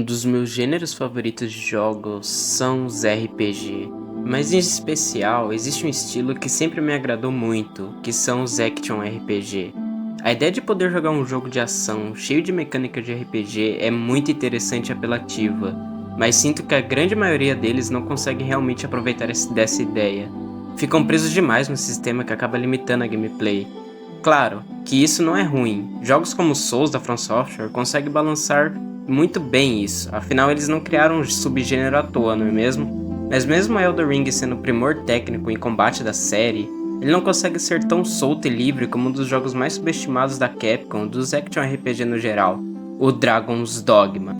Um dos meus gêneros favoritos de jogos são os RPG, mas em especial existe um estilo que sempre me agradou muito, que são os Action RPG. A ideia de poder jogar um jogo de ação cheio de mecânica de RPG é muito interessante e apelativa, mas sinto que a grande maioria deles não consegue realmente aproveitar dessa ideia. Ficam presos demais no sistema que acaba limitando a gameplay. Claro, que isso não é ruim. Jogos como Souls da From Software conseguem balançar muito bem isso, afinal eles não criaram um subgênero à toa, não é mesmo? Mas mesmo Elden Ring sendo o primor técnico em combate da série, ele não consegue ser tão solto e livre como um dos jogos mais subestimados da Capcom, dos Action RPG no geral, o Dragon's Dogma.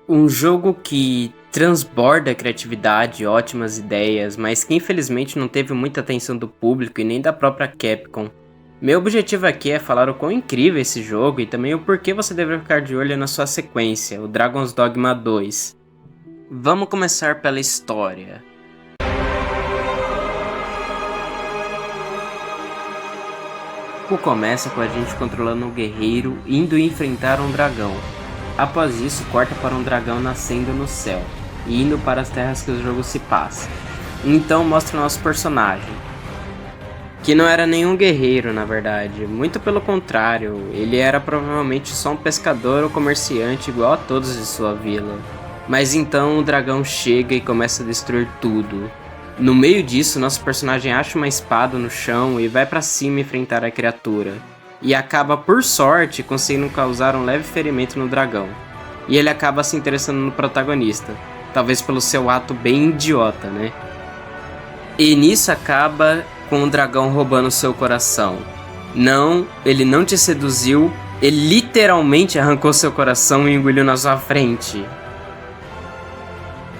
Um jogo que transborda criatividade e ótimas ideias, mas que infelizmente não teve muita atenção do público e nem da própria Capcom. Meu objetivo aqui é falar o quão incrível é esse jogo e também o porquê você deve ficar de olho na sua sequência, o Dragon's Dogma 2. Vamos começar pela história. O jogo começa com a gente controlando um guerreiro indo enfrentar um dragão. Após isso, corta para um dragão nascendo no céu e indo para as terras que o jogo se passa. Então mostra o nosso personagem, que não era nenhum guerreiro na verdade, muito pelo contrário, ele era provavelmente só um pescador ou comerciante igual a todos de sua vila. Mas então o dragão chega e começa a destruir tudo. No meio disso, nosso personagem acha uma espada no chão e vai para cima enfrentar a criatura. E acaba, por sorte, conseguindo causar um leve ferimento no dragão. E ele acaba se interessando no protagonista, talvez pelo seu ato bem idiota, né? E nisso acaba com o dragão roubando seu coração. Não, ele não te seduziu, ele literalmente arrancou seu coração e engoliu na sua frente.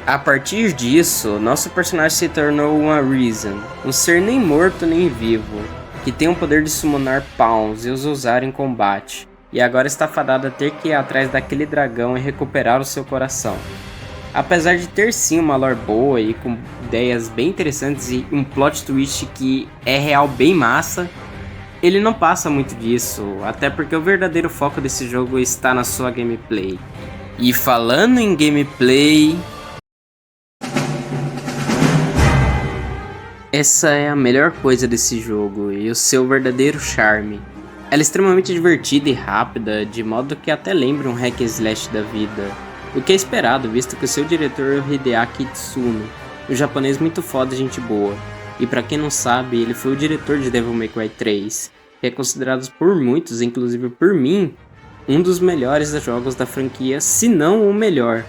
A partir disso, nosso personagem se tornou um Arisen, um ser nem morto nem vivo, que tem o poder de summonar pawns e os usar em combate, e agora está fadado a ter que ir atrás daquele dragão e recuperar o seu coração. Apesar de ter sim uma lore boa e com ideias bem interessantes e um plot twist que é real bem massa, ele não passa muito disso, até porque o verdadeiro foco desse jogo está na sua gameplay. E falando em gameplay, essa é a melhor coisa desse jogo e o seu verdadeiro charme. Ela é extremamente divertida e rápida, de modo que até lembra um hack and slash da vida. O que é esperado, visto que o seu diretor é o Hideaki Itsuno, um japonês muito foda e gente boa. E pra quem não sabe, ele foi o diretor de Devil May Cry 3, que é considerado por muitos, inclusive por mim, um dos melhores jogos da franquia, se não o melhor.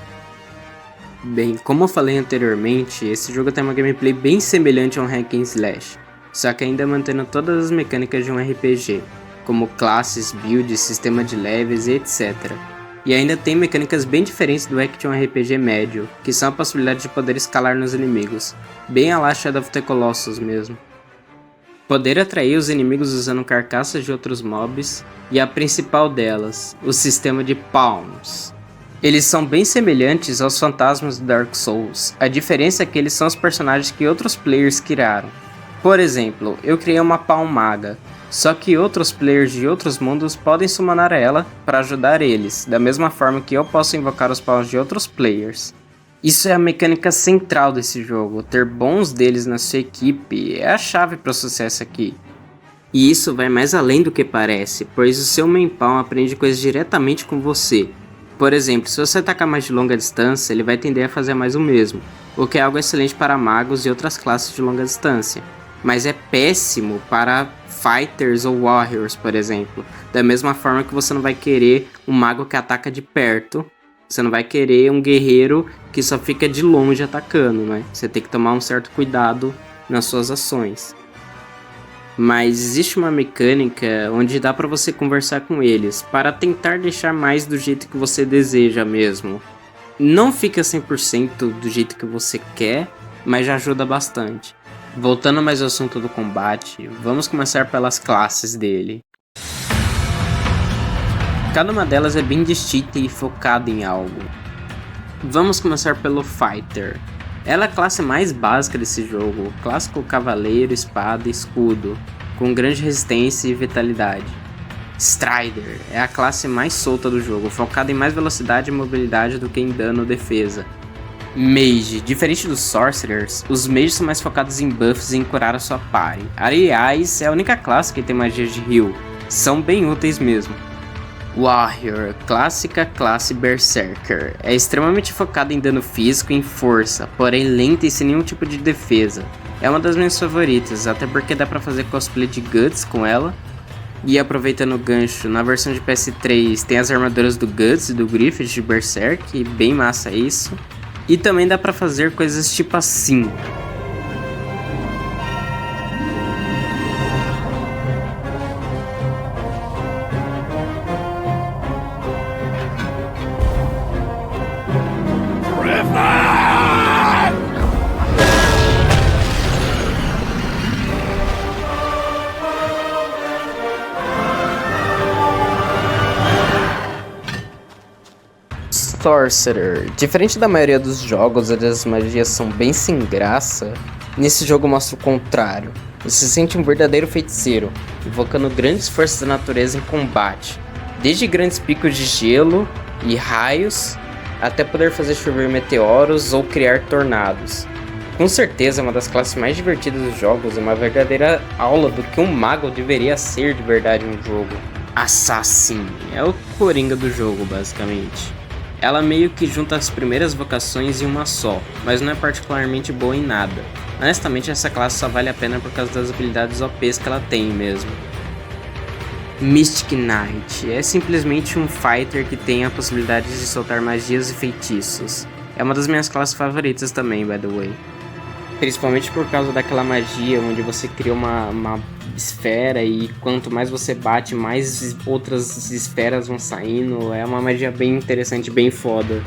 Bem, como eu falei anteriormente, esse jogo tem uma gameplay bem semelhante a um hack and slash, só que ainda mantendo todas as mecânicas de um RPG. como classes, builds, sistema de levels e etc. E ainda tem mecânicas bem diferentes do Action RPG médio, que são a possibilidade de poder escalar nos inimigos, bem a la Shadow of the Colossus mesmo. Poder atrair os inimigos usando carcaças de outros mobs, e a principal delas, o sistema de Palms. Eles são bem semelhantes aos fantasmas do Dark Souls, a diferença é que eles são os personagens que outros players criaram. Por exemplo, eu criei uma Palm Maga, só que outros players de outros mundos podem summonar ela para ajudar eles, da mesma forma que eu posso invocar os Palms de outros players. Isso é a mecânica central desse jogo, ter bons deles na sua equipe é a chave para o sucesso aqui. E isso vai mais além do que parece, pois o seu main Palm aprende coisas diretamente com você. Por exemplo, se você atacar mais de longa distância, ele vai tender a fazer mais o mesmo, o que é algo excelente para magos e outras classes de longa distância. Mas é péssimo para fighters ou warriors, por exemplo. Da mesma forma que você não vai querer um mago que ataca de perto, você não vai querer um guerreiro que só fica de longe atacando, né? Você tem que tomar um certo cuidado nas suas ações. Mas existe uma mecânica onde dá para você conversar com eles, para tentar deixar mais do jeito que você deseja mesmo. Não fica 100% do jeito que você quer, mas já ajuda bastante. Voltando mais ao assunto do combate, vamos começar pelas classes dele. Cada uma delas é bem distinta e focada em algo. Vamos começar pelo Fighter. Ela é a classe mais básica desse jogo, clássico cavaleiro, espada e escudo, com grande resistência e vitalidade. Strider é a classe mais solta do jogo, focada em mais velocidade e mobilidade do que em dano ou defesa. Mage, diferente dos Sorcerers, os Mages são mais focados em buffs e em curar a sua party. Aliás, é a única classe que tem magias de heal, são bem úteis mesmo. Warrior, clássica classe Berserker, é extremamente focada em dano físico e em força, porém lenta e sem nenhum tipo de defesa. É uma das minhas favoritas, até porque dá pra fazer cosplay de Guts com ela. E aproveitando o gancho, na versão de PS3 tem as armaduras do Guts e do Griffith de Berserk, bem massa isso. E também dá pra fazer coisas tipo assim. Sorcerer. Diferente da maioria dos jogos onde as magias são bem sem graça, nesse jogo mostra o contrário. Você se sente um verdadeiro feiticeiro, invocando grandes forças da natureza em combate, desde grandes picos de gelo e raios, até poder fazer chover meteoros ou criar tornados. Com certeza é uma das classes mais divertidas dos jogos e uma verdadeira aula do que um mago deveria ser de verdade em um jogo. Assassin é o coringa do jogo, basicamente. Ela meio que junta as primeiras vocações em uma só, mas não é particularmente boa em nada. Honestamente, essa classe só vale a pena por causa das habilidades OPs que ela tem mesmo. Mystic Knight é simplesmente um fighter que tem a possibilidade de soltar magias e feitiços. É uma das minhas classes favoritas também, by the way. Principalmente por causa daquela magia onde você cria uma esfera e quanto mais você bate, mais outras esferas vão saindo. É uma magia bem interessante, bem foda.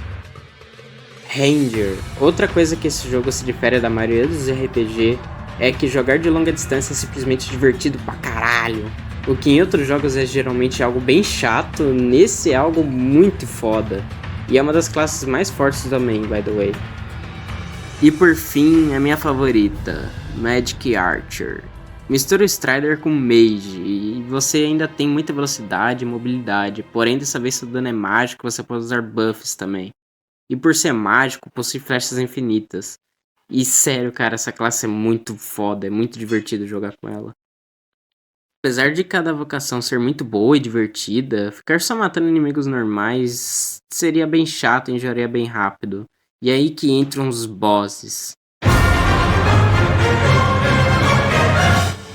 Ranger. Outra coisa que esse jogo se difere da maioria dos RPG é que jogar de longa distância é simplesmente divertido pra caralho. O que em outros jogos é geralmente algo bem chato, nesse é algo muito foda. E é uma das classes mais fortes também, by the way. E por fim, a minha favorita, Magic Archer. Mistura o Strider com Mage, e você ainda tem muita velocidade e mobilidade, porém dessa vez seu dano é mágico, você pode usar buffs também. E por ser mágico, possui flechas infinitas. E sério, cara, essa classe é muito foda, é muito divertido jogar com ela. Apesar de cada vocação ser muito boa e divertida, ficar só matando inimigos normais seria bem chato e enjoaria bem rápido. E é aí que entram os bosses.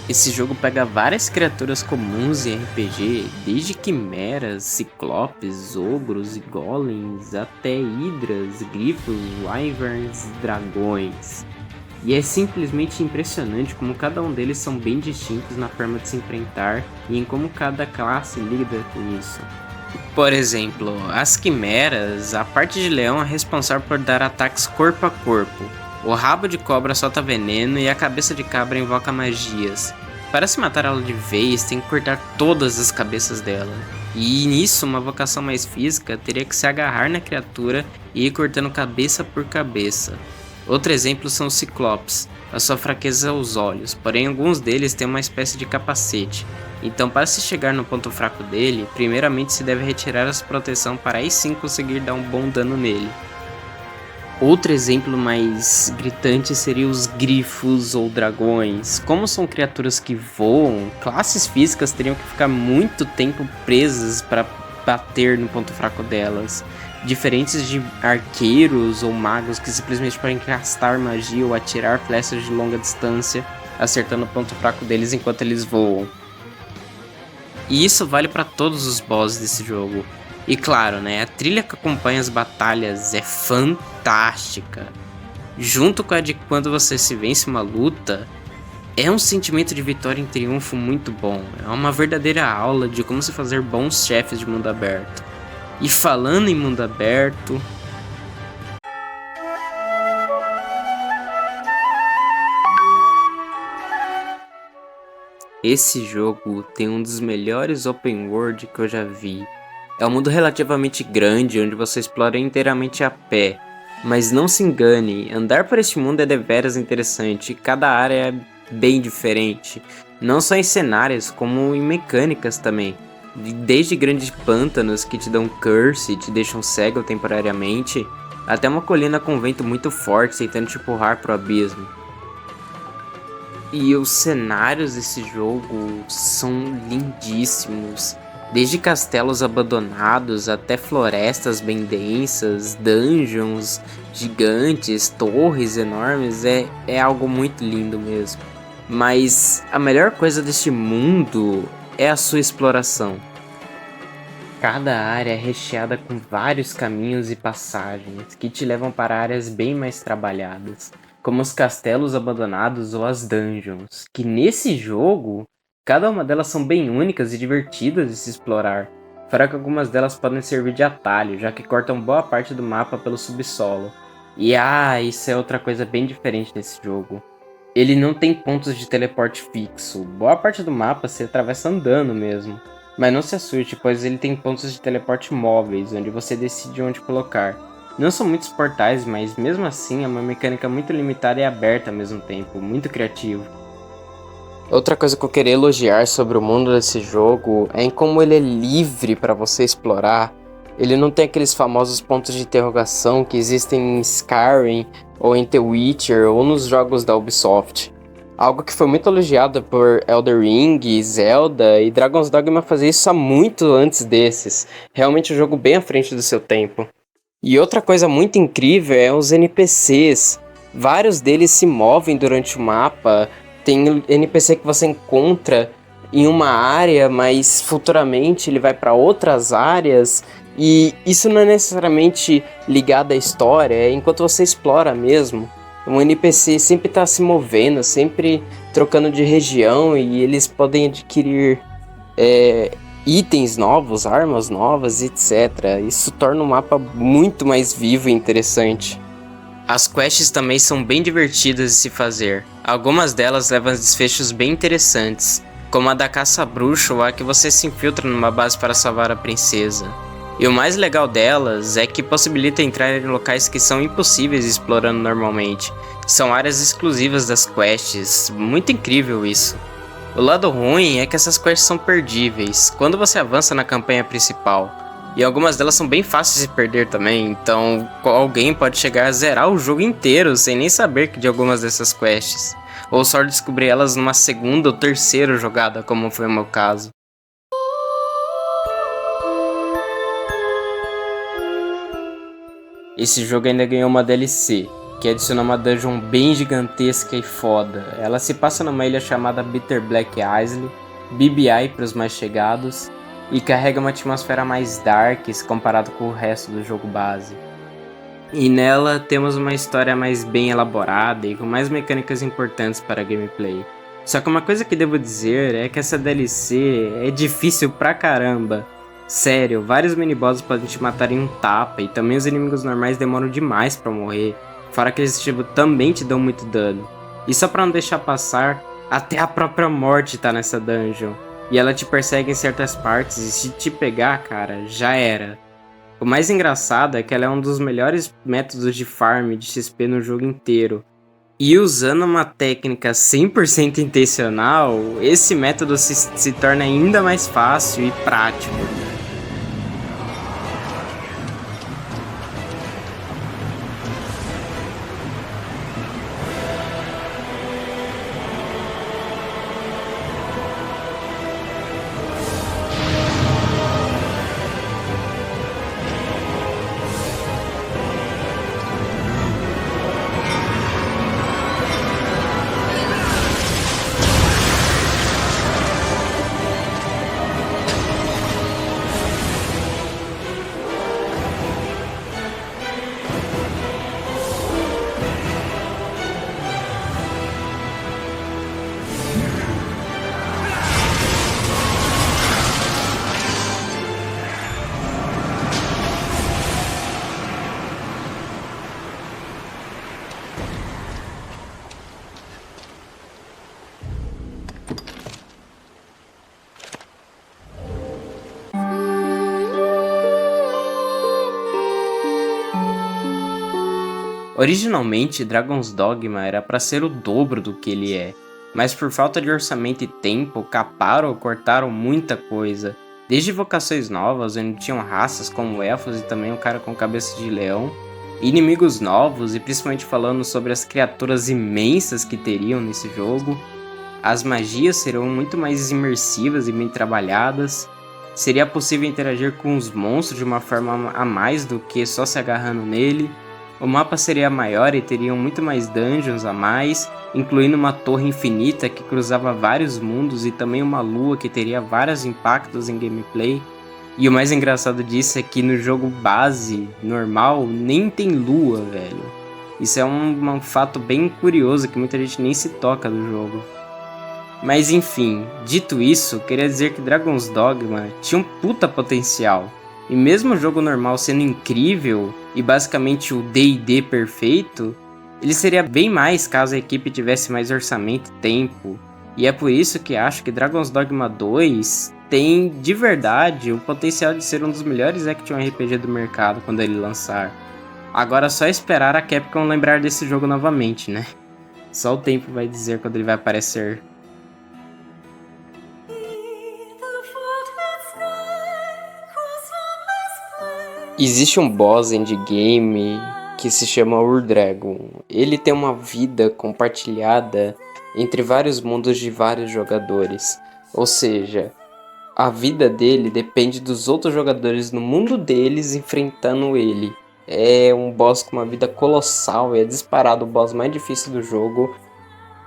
Esse jogo pega várias criaturas comuns em RPG, desde quimeras, ciclopes, ogros e golems, até hidras, grifos, wyverns e dragões. E é simplesmente impressionante como cada um deles são bem distintos na forma de se enfrentar e em como cada classe lida com isso. Por exemplo, as quimeras, a parte de leão é responsável por dar ataques corpo a corpo, o rabo de cobra solta veneno e a cabeça de cabra invoca magias. Para se matar ela de vez, tem que cortar todas as cabeças dela. E nisso, uma vocação mais física teria que se agarrar na criatura e ir cortando cabeça por cabeça. Outro exemplo são os ciclopes. A sua fraqueza é os olhos, porém alguns deles têm uma espécie de capacete. Então, para se chegar no ponto fraco dele, primeiramente se deve retirar essa proteção para aí sim conseguir dar um bom dano nele. Outro exemplo mais gritante seria os grifos ou dragões. Como são criaturas que voam, classes físicas teriam que ficar muito tempo presas para bater no ponto fraco delas. Diferentes de arqueiros ou magos que simplesmente podem castar magia ou atirar flechas de longa distância, acertando o ponto fraco deles enquanto eles voam. E isso vale para todos os bosses desse jogo. E claro, né, a trilha que acompanha as batalhas é fantástica. Junto com a de quando você se vence uma luta, é um sentimento de vitória e triunfo muito bom. É uma verdadeira aula de como se fazer bons chefes de mundo aberto. E falando em mundo aberto, esse jogo tem um dos melhores open world que eu já vi. É um mundo relativamente grande, onde você explora inteiramente a pé. Mas não se engane, andar por este mundo é deveras interessante, cada área é bem diferente. Não só em cenários, como em mecânicas também. Desde grandes pântanos que te dão curse e te deixam cego temporariamente, até uma colina com vento muito forte tentando te empurrar pro abismo. E os cenários desse jogo são lindíssimos. Desde castelos abandonados até florestas bem densas, dungeons gigantes, torres enormes, é algo muito lindo mesmo. Mas a melhor coisa deste mundo é a sua exploração. Cada área é recheada com vários caminhos e passagens que te levam para áreas bem mais trabalhadas, como os castelos abandonados ou as dungeons, que nesse jogo, cada uma delas são bem únicas e divertidas de se explorar, fora que algumas delas podem servir de atalho, já que cortam boa parte do mapa pelo subsolo. E isso é outra coisa bem diferente nesse jogo. Ele não tem pontos de teleporte fixo, boa parte do mapa se atravessa andando mesmo. Mas não se assuste, pois ele tem pontos de teleporte móveis, onde você decide onde colocar. Não são muitos portais, mas mesmo assim é uma mecânica muito limitada e aberta ao mesmo tempo, muito criativo. Outra coisa que eu queria elogiar sobre o mundo desse jogo é em como ele é livre para você explorar. Ele não tem aqueles famosos pontos de interrogação que existem em Skyrim, ou em The Witcher, ou nos jogos da Ubisoft. Algo que foi muito elogiado por Elden Ring, Zelda e Dragon's Dogma fazer isso há muito antes desses. Realmente um jogo bem à frente do seu tempo. E outra coisa muito incrível é os NPCs. Vários deles se movem durante o mapa. Tem NPC que você encontra em uma área, mas futuramente ele vai para outras áreas. E isso não é necessariamente ligado à história, é enquanto você explora mesmo. Um NPC sempre está se movendo, sempre trocando de região e eles podem adquirir itens novos, armas novas, etc. Isso torna o mapa muito mais vivo e interessante. As quests também são bem divertidas de se fazer. Algumas delas levam a desfechos bem interessantes, como a da caça-bruxo ou a que você se infiltra numa base para salvar a princesa. E o mais legal delas é que possibilita entrar em locais que são impossíveis explorando normalmente. São áreas exclusivas das quests, muito incrível isso. O lado ruim é que essas quests são perdíveis quando você avança na campanha principal. E algumas delas são bem fáceis de perder também, então alguém pode chegar a zerar o jogo inteiro sem nem saber de algumas dessas quests. Ou só descobrir elas numa segunda ou terceira jogada, como foi o meu caso. Esse jogo ainda ganhou uma DLC, que adiciona uma dungeon bem gigantesca e foda. Ela se passa numa ilha chamada Bitter Black Isle, BBI para os mais chegados, e carrega uma atmosfera mais dark se comparado com o resto do jogo base. E nela temos uma história mais bem elaborada e com mais mecânicas importantes para a gameplay. Só que uma coisa que devo dizer é que essa DLC é difícil pra caramba. Sério, vários minibosses podem te matar em um tapa e também os inimigos normais demoram demais pra morrer. Fora que eles também te dão muito dano. E só pra não deixar passar, até a própria morte tá nessa dungeon. E ela te persegue em certas partes e se te pegar, cara, já era. O mais engraçado é que ela é um dos melhores métodos de farm de XP no jogo inteiro. E usando uma técnica 100% intencional, esse método se torna ainda mais fácil e prático. Originalmente, Dragon's Dogma era para ser o dobro do que ele é, mas por falta de orçamento e tempo, caparam ou cortaram muita coisa, desde vocações novas, onde tinham raças como elfos e também um cara com cabeça de leão, inimigos novos e principalmente falando sobre as criaturas imensas que teriam nesse jogo. As magias serão muito mais imersivas e bem trabalhadas, seria possível interagir com os monstros de uma forma a mais do que só se agarrando nele. O mapa seria maior e teriam muito mais dungeons a mais, incluindo uma torre infinita que cruzava vários mundos e também uma lua que teria vários impactos em gameplay. E o mais engraçado disso é que no jogo base, normal, nem tem lua, velho. Isso é um fato bem curioso que muita gente nem se toca do jogo. Mas enfim, dito isso, queria dizer que Dragon's Dogma tinha um puta potencial. E mesmo o jogo normal sendo incrível e basicamente o D&D perfeito, ele seria bem mais caso a equipe tivesse mais orçamento e tempo. E é por isso que acho que Dragon's Dogma 2 tem de verdade o potencial de ser um dos melhores action RPG do mercado quando ele lançar. Agora é só esperar a Capcom lembrar desse jogo novamente, né? Só o tempo vai dizer quando ele vai aparecer. Existe um boss endgame que se chama Ur-Dragon. Ele tem uma vida compartilhada entre vários mundos de vários jogadores. Ou seja, a vida dele depende dos outros jogadores no mundo deles enfrentando ele. É um boss com uma vida colossal, é disparado o boss mais difícil do jogo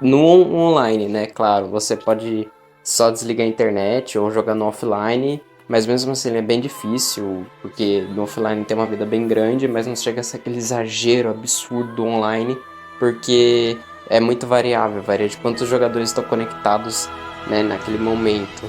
no online, né? Claro, você pode só desligar a internet ou jogar no offline. Mas mesmo assim ele é bem difícil, porque no offline tem uma vida bem grande, mas não chega a ser aquele exagero absurdo do online, porque é muito variável, varia de quantos jogadores estão conectados, né, naquele momento.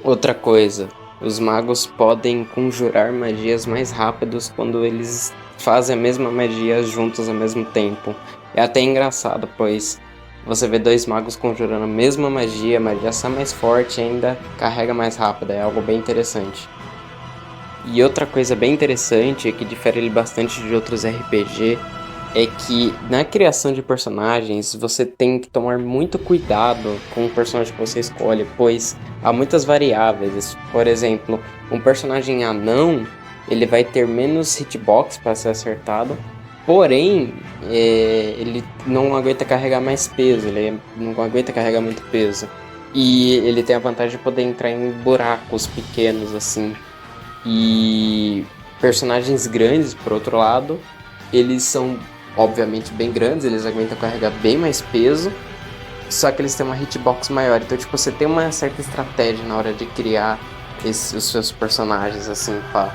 Outra coisa, os magos podem conjurar magias mais rápidos quando eles fazem a mesma magia juntos ao mesmo tempo. É até engraçado, pois você vê dois magos conjurando a mesma magia, mas já está mais forte e ainda carrega mais rápido, é algo bem interessante. E outra coisa bem interessante, que difere ele bastante de outros RPG, é que na criação de personagens você tem que tomar muito cuidado com o personagem que você escolhe, pois há muitas variáveis. Por exemplo, um personagem anão, ele vai ter menos hitbox para ser acertado, porém, ele não aguenta carregar mais peso, ele não aguenta carregar muito peso. E ele tem a vantagem de poder entrar em buracos pequenos, assim. E personagens grandes, por outro lado, eles são obviamente bem grandes, eles aguentam carregar bem mais peso, só que eles têm uma hitbox maior. Então, tipo, você tem uma certa estratégia na hora de criar os seus personagens, assim, pá.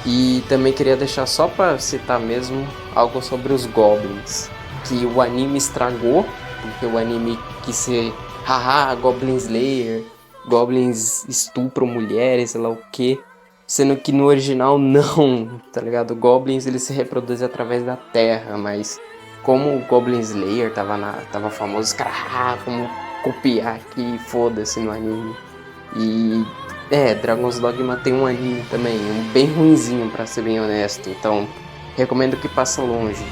E também queria deixar só pra citar mesmo algo sobre os Goblins, que o anime estragou, porque o anime quis ser haha, Goblin Slayer, Goblins estupram mulheres, sei lá o que, sendo que no original não, tá ligado? Goblins eles se reproduzem através da terra, mas como o Goblin Slayer tava famoso, os caras, vamos copiar aqui, foda-se no anime. E Dragon's Dogma tem um anime também, um bem ruinzinho pra ser bem honesto, então recomendo que passe longe.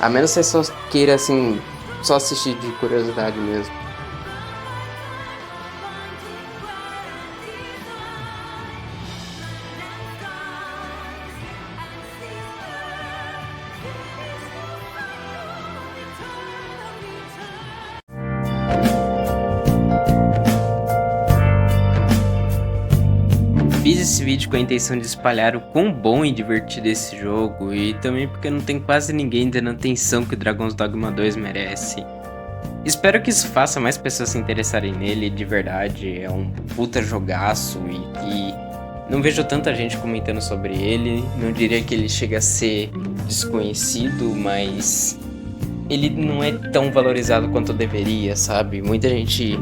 A menos que você só queira assim, só assistir de curiosidade mesmo. Fiz esse vídeo com a intenção de espalhar o quão bom e divertido é esse jogo, e também porque não tem quase ninguém dando a atenção que o Dragon's Dogma 2 merece. Espero que isso faça mais pessoas se interessarem nele, de verdade, é um puta jogaço e não vejo tanta gente comentando sobre ele, não diria que ele chega a ser desconhecido, mas ele não é tão valorizado quanto deveria, sabe? Muita gente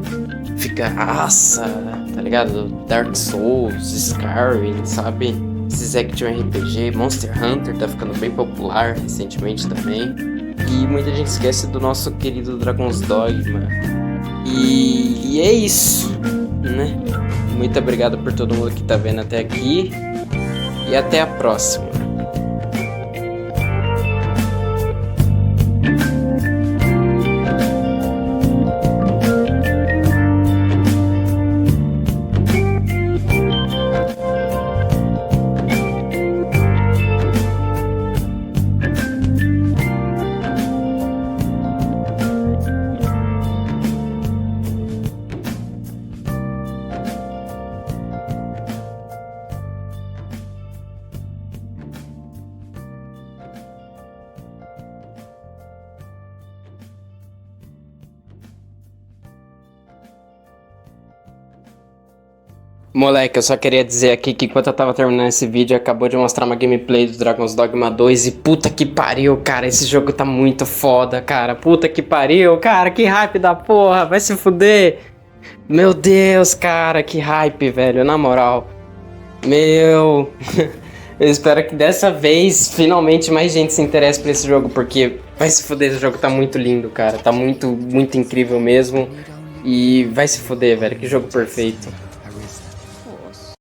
fica, tá ligado? Dark Souls, Skyrim, sabe? Esses action RPG, Monster Hunter tá ficando bem popular recentemente também. E muita gente esquece do nosso querido Dragon's Dogma. E é isso, né? Muito obrigado por todo mundo que tá vendo até aqui. E até a próxima. Moleque, eu só queria dizer aqui que enquanto eu tava terminando esse vídeo, acabou de mostrar uma gameplay do Dragon's Dogma 2 e puta que pariu, cara, esse jogo tá muito foda, cara, puta que pariu, cara, que hype da porra, vai se fuder. Meu Deus, cara, que hype, velho, na moral. Eu espero que dessa vez, finalmente, mais gente se interesse por esse jogo, porque vai se fuder, esse jogo tá muito lindo, cara, tá muito incrível mesmo. E vai se fuder, velho, que jogo perfeito.